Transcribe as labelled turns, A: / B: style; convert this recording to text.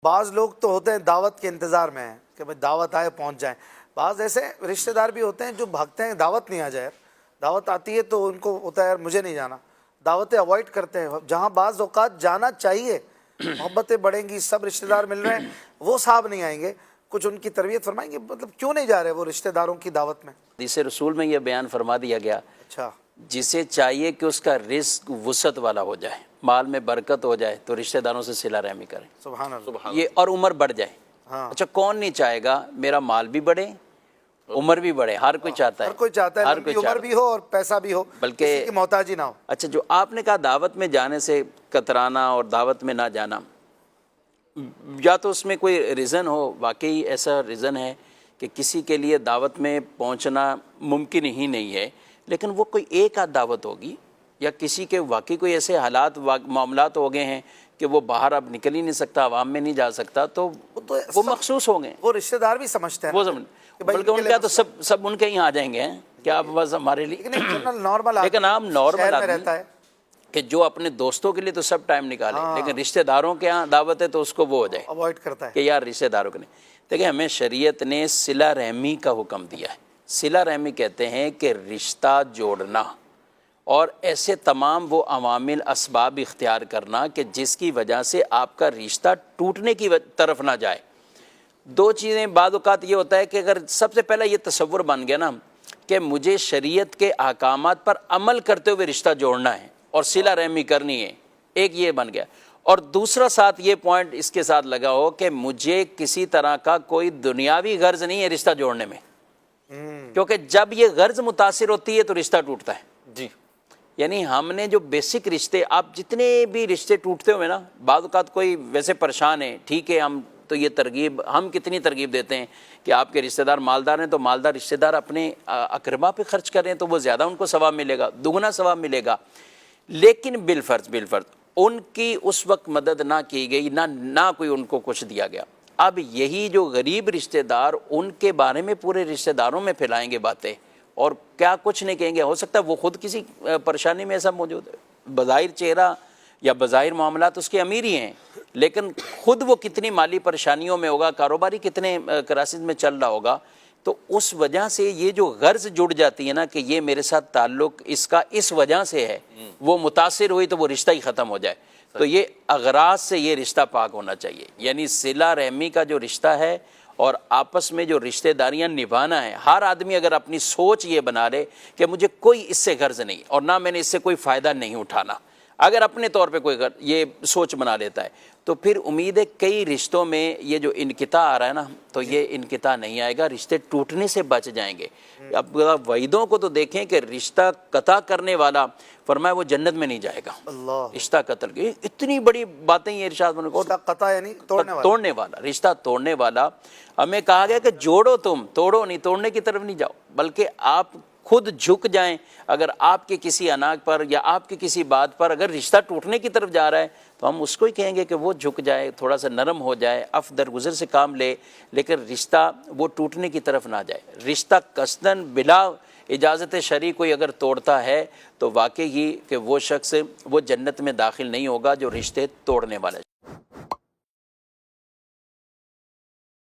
A: بعض لوگ تو ہوتے ہیں دعوت کے انتظار میں ہیں کہ بھائی دعوت آئے پہنچ جائیں. بعض ایسے رشتہ دار بھی ہوتے ہیں جو بھاگتے ہیں دعوت نہیں آ جائے. دعوت آتی ہے تو ان کو ہوتا ہے یار مجھے نہیں جانا, دعوتیں اوائڈ کرتے ہیں. جہاں بعض اوقات جانا چاہیے, محبتیں بڑھیں گی, سب رشتہ دار مل رہے ہیں, وہ صاحب نہیں آئیں گے, کچھ ان کی تربیت فرمائیں گے مطلب کیوں نہیں جا رہے وہ رشتہ داروں کی دعوت میں؟
B: حدیث رسول میں یہ بیان فرما دیا گیا,
A: اچھا,
B: جسے چاہیے کہ اس کا رزق وسعت والا ہو جائے, مال میں برکت ہو جائے, تو رشتہ داروں سے صلہ رحمی کریں.
A: سبحان اللہ.
B: یہ اور عمر بڑھ جائے.
A: ہاں,
B: اچھا کون نہیں چاہے گا میرا مال بھی بڑھے, عمر بھی بڑھے؟ ہر کوئی چاہتا ہے,
A: ہر کوئی چاہتا ہے
B: ہر
A: لمبی
B: کوئی
A: عمر بھی ہو اور پیسہ بھی ہو,
B: بلکہ
A: کسی کی محتاجی نہ ہو.
B: اچھا جو آپ نے کہا دعوت میں جانے سے کترانا اور دعوت میں نہ جانا, یا تو اس میں کوئی ریزن ہو, واقعی ایسا ریزن ہے کہ کسی کے لیے دعوت میں پہنچنا ممکن ہی نہیں ہے, لیکن وہ کوئی ایک آدھ دعوت ہوگی, یا کسی کے واقعی کوئی ایسے حالات معاملات ہو گئے ہیں کہ وہ باہر اب نکل ہی نہیں سکتا, عوام میں نہیں جا سکتا, تو وہ مخصوص ہو گئے.
A: وہ رشتہ دار بھی سمجھتے ہیں
B: وہ سمجھ, بلکہ ان کا تو سب ان کے ہی آ جائیں گے کہ آپ بس ہمارے لیے. لیکن عام نارمل
A: رہتا ہے
B: کہ جو اپنے دوستوں کے لیے تو سب ٹائم نکالے, لیکن رشتہ داروں کے ہاں دعوت ہے تو اس کو وہ ہو جائے
A: اوائڈ کرتا ہے
B: کہ یار رشتہ داروں کے نہیں. دیکھیں ہمیں شریعت نے صلہ رحمی کا حکم دیا ہے. صلہ رحمی کہتے ہیں کہ رشتہ جوڑنا, اور ایسے تمام وہ عوامل اسباب اختیار کرنا کہ جس کی وجہ سے آپ کا رشتہ ٹوٹنے کی طرف نہ جائے. دو چیزیں بعض اوقات یہ ہوتا ہے کہ اگر سب سے پہلا یہ تصور بن گیا نا کہ مجھے شریعت کے احکامات پر عمل کرتے ہوئے رشتہ جوڑنا ہے اور صلہ رحمی کرنی ہے, ایک یہ بن گیا. اور دوسرا ساتھ یہ پوائنٹ اس کے ساتھ لگا ہو کہ مجھے کسی طرح کا کوئی دنیاوی غرض نہیں ہے رشتہ جوڑنے میں, کیونکہ جب یہ غرض متاثر ہوتی ہے تو رشتہ ٹوٹتا ہے.
A: جی,
B: یعنی ہم نے جو بیسک رشتے, آپ جتنے بھی رشتے ٹوٹتے ہوئے نا, بعض اوقات کوئی ویسے پریشان ہے, ٹھیک ہے, ہم تو یہ ترغیب, ہم کتنی ترغیب دیتے ہیں کہ آپ کے رشتہ دار مالدار ہیں تو مالدار رشتہ دار اپنے اقربا پہ خرچ کریں تو وہ زیادہ ان کو ثواب ملے گا, دگنا ثواب ملے گا. لیکن بالفرض ان کی اس وقت مدد نہ کی گئی, نہ کوئی ان کو کچھ دیا گیا. اب یہی جو غریب رشتہ دار, ان کے بارے میں پورے رشتہ داروں میں پھیلائیں گے باتیں, اور کیا کچھ نہیں کہیں گے. ہو سکتا ہے وہ خود کسی پریشانی میں ایسا موجود ہے, بظاہر چہرہ یا بظاہر معاملات اس کے امیر ہی ہیں, لیکن خود وہ کتنی مالی پریشانیوں میں ہوگا, کاروباری کتنے کرائسس میں چل رہا ہوگا. تو اس وجہ سے یہ جو غرض جڑ جاتی ہے نا کہ یہ میرے ساتھ تعلق اس کا اس وجہ سے ہے, وہ متاثر ہوئی تو وہ رشتہ ہی ختم ہو جائے. تو یہ اغراض سے یہ رشتہ پاک ہونا چاہیے. یعنی صلہ رحمی کا جو رشتہ ہے اور آپس میں جو رشتہ داریاں نبھانا ہے, ہر آدمی اگر اپنی سوچ یہ بنا لے کہ مجھے کوئی اس سے غرض نہیں اور نہ میں نے اس سے کوئی فائدہ نہیں اٹھانا, اگر اپنے طور پہ کوئی یہ سوچ بنا لیتا ہے, تو پھر امید ہے کئی رشتوں میں یہ جو انقطاع آ رہا ہے نا, تو یہ انقطاع نہیں آئے گا, رشتے ٹوٹنے سے بچ جائیں گے. اب وعیدوں کو تو دیکھیں کہ رشتہ قطع کرنے والا فرمایا وہ جنت میں نہیں جائے گا.
A: اللہ,
B: رشتہ قتل کی اتنی بڑی باتیں یہ ارشاد
A: قطع یعنی
B: توڑنے والا, رشتہ توڑنے والا. ہمیں کہا گیا کہ جوڑو, تم توڑو نہیں, توڑنے کی طرف نہیں جاؤ, بلکہ آپ خود جھک جائیں. اگر آپ کے کسی اناج پر یا آپ کی کسی بات پر اگر رشتہ ٹوٹنے کی طرف جا رہا ہے تو ہم اس کو ہی کہیں گے کہ وہ جھک جائے, تھوڑا سا نرم ہو جائے, عفو درگزر سے کام لے, لیکن رشتہ وہ ٹوٹنے کی طرف نہ جائے. رشتہ قصداً بلا اجازت شرعی کوئی اگر توڑتا ہے تو واقعی کہ وہ شخص وہ جنت میں داخل نہیں ہوگا جو رشتے توڑنے والا ہے.